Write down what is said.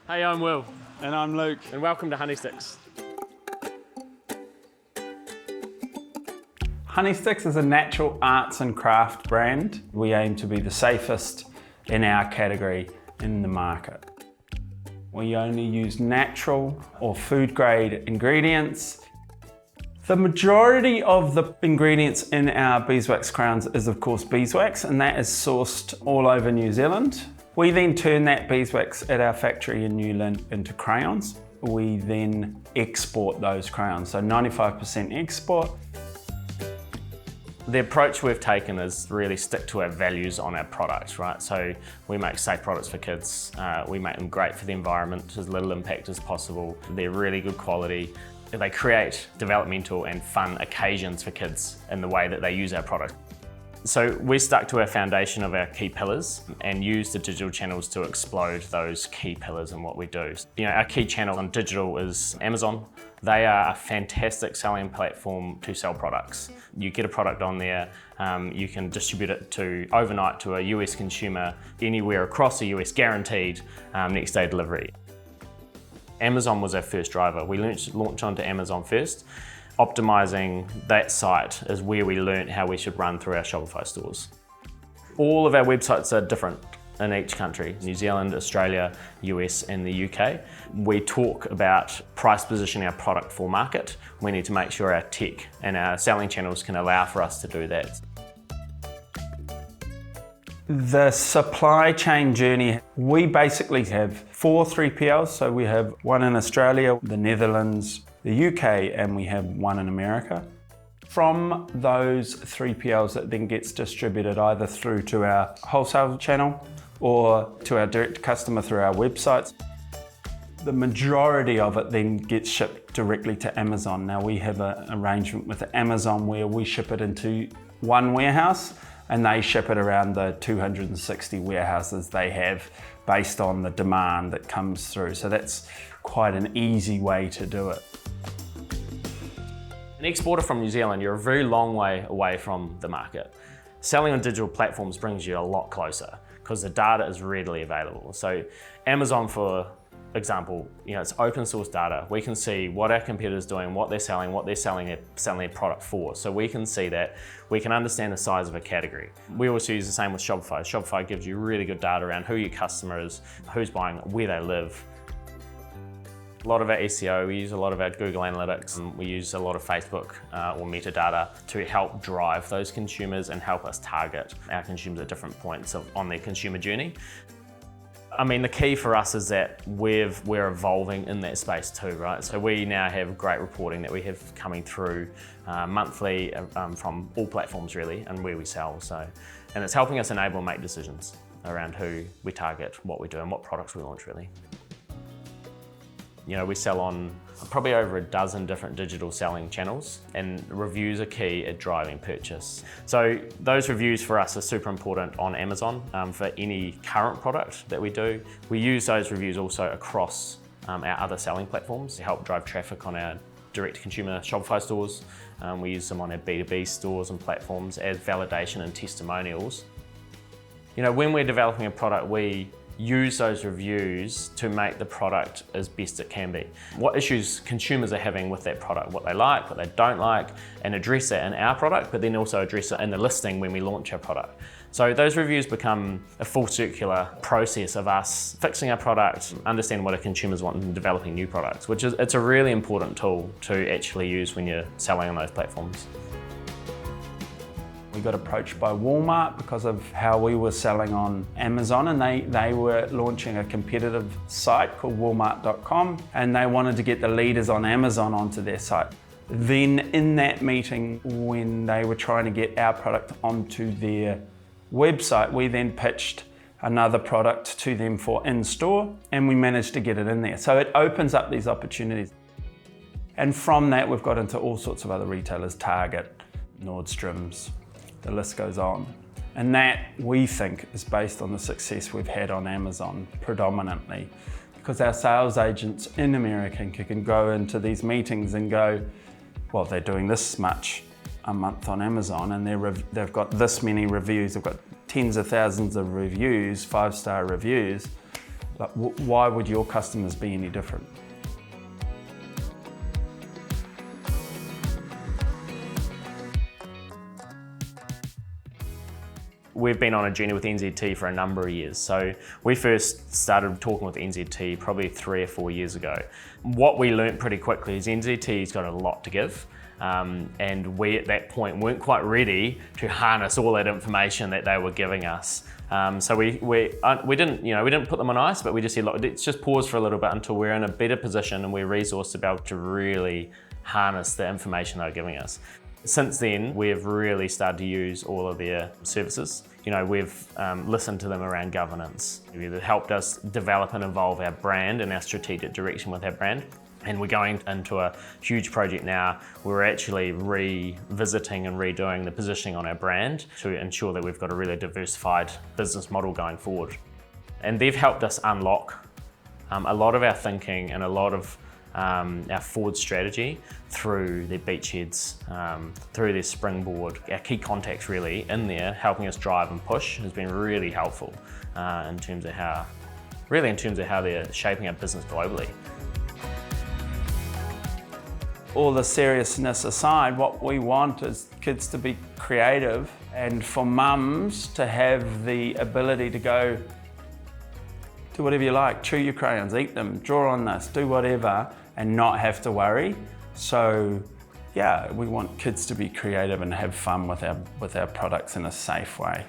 Hey, I'm Will, And I'm Luke. and welcome to Honey Sticks. Honey Sticks is a natural arts and craft brand. We aim to be the safest in our category in the market. We only use natural or food grade ingredients. The majority of the ingredients in our beeswax crowns is of course beeswax, and that is sourced all over New Zealand. We then turn that beeswax at our factory in Newland into crayons. We then export those crayons, so 95% export. The approach we've taken is really stick to our values on our products, right? So we make safe products for kids. We make them great for the environment, as little impact as possible. They're really good quality. They create developmental and fun occasions for kids in the way that they use our product. So we stuck to our foundation of our key pillars and used the digital channels to explode those key pillars in what we do. You know, our key channel on digital is Amazon. They are a fantastic selling platform to sell products. You get a product on there, you can distribute it overnight to a US consumer anywhere across the US, guaranteed next day delivery. Amazon was our first driver. We launched onto Amazon first. Optimizing that site is where we learned how we should run through our Shopify stores. All of our websites are different in each country, New Zealand, Australia, US, and the UK. We talk about price positioning our product for market. We need to make sure our tech and our selling channels can allow for us to do that. The supply chain journey, we basically have 4 3PLs. So we have one in Australia, the Netherlands, the UK, and we have one in America. From those 3PLs, it then gets distributed either through to our wholesale channel or to our direct customer through our websites. The majority of it then gets shipped directly to Amazon. Now we have an arrangement with Amazon where we ship it into one warehouse and they ship it around the 260 warehouses they have based on the demand that comes through. So that's quite an easy way to do it. An exporter from New Zealand, you're a very long way away from the market. Selling on digital platforms brings you a lot closer because the data is readily available. So Amazon, for example, it's open source data. We can see what our competitors are doing, what they're selling their product for. So we can see that, we can understand the size of a category. We also use the same with Shopify. Shopify gives you really good data around who your customer is, who's buying, where they live. A lot of our SEO, we use a lot of our Google Analytics, and we use a lot of Facebook or metadata to help drive those consumers and help us target our consumers at different points on their consumer journey. I mean, the key for us is that we're evolving in that space too, right? So we now have great reporting that we have coming through monthly from all platforms really, and where we sell. And it's helping us enable and make decisions around who we target, what we do, and what products we launch really. We sell on probably over a dozen different digital selling channels, and reviews are key at driving purchase. So those reviews for us are super important on Amazon for any current product that we do. We use those reviews also across our other selling platforms to help drive traffic on our direct-to-consumer Shopify stores. We use them on our B2B stores and platforms as validation and testimonials. When we're developing a product, we use those reviews to make the product as best it can be. What issues consumers are having with that product, what they like, what they don't like, and address that in our product, but then also address it in the listing when we launch our product. So those reviews become a full circular process of us fixing our product, understanding what our consumers want, and developing new products, it's a really important tool to actually use when you're selling on those platforms. We got approached by Walmart because of how we were selling on Amazon, and they were launching a competitive site called Walmart.com, and they wanted to get the leaders on Amazon onto their site. Then in that meeting, when they were trying to get our product onto their website, we then pitched another product to them for in-store, and we managed to get it in there. So it opens up these opportunities. And from that, we've got into all sorts of other retailers, Target, Nordstrom's, the list goes on. And that, we think, is based on the success we've had on Amazon predominantly, because our sales agents in America can go into these meetings and go, well, they're doing this much a month on Amazon, and they've got this many reviews, they've got tens of thousands of reviews, 5-star reviews. Like, why would your customers be any different? We've been on a journey with NZTE for a number of years. So we first started talking with NZTE probably 3 or 4 years ago. What we learnt pretty quickly is NZTE's got a lot to give. And we at that point weren't quite ready to harness all that information that they were giving us. So we didn't put them on ice, but we just said, look, let's just pause for a little bit until we're in a better position and we're resourced to be able to really harness the information they're giving us. Since then, we've really started to use all of their services. We've listened to them around governance. They've helped us develop and evolve our brand and our strategic direction with our brand. And we're going into a huge project now. We're actually revisiting and redoing the positioning on our brand to ensure that we've got a really diversified business model going forward. And they've helped us unlock a lot of our thinking and a lot of our forward strategy through their beachheads, through their springboard. Our key contacts really in there helping us drive and push has been really helpful in terms of how they're shaping our business globally. All the seriousness aside, what we want is kids to be creative and for mums to have the ability to go, do whatever you like, chew your crayons, eat them, draw on this, do whatever, and not have to worry. So yeah, we want kids to be creative and have fun with our products in a safe way.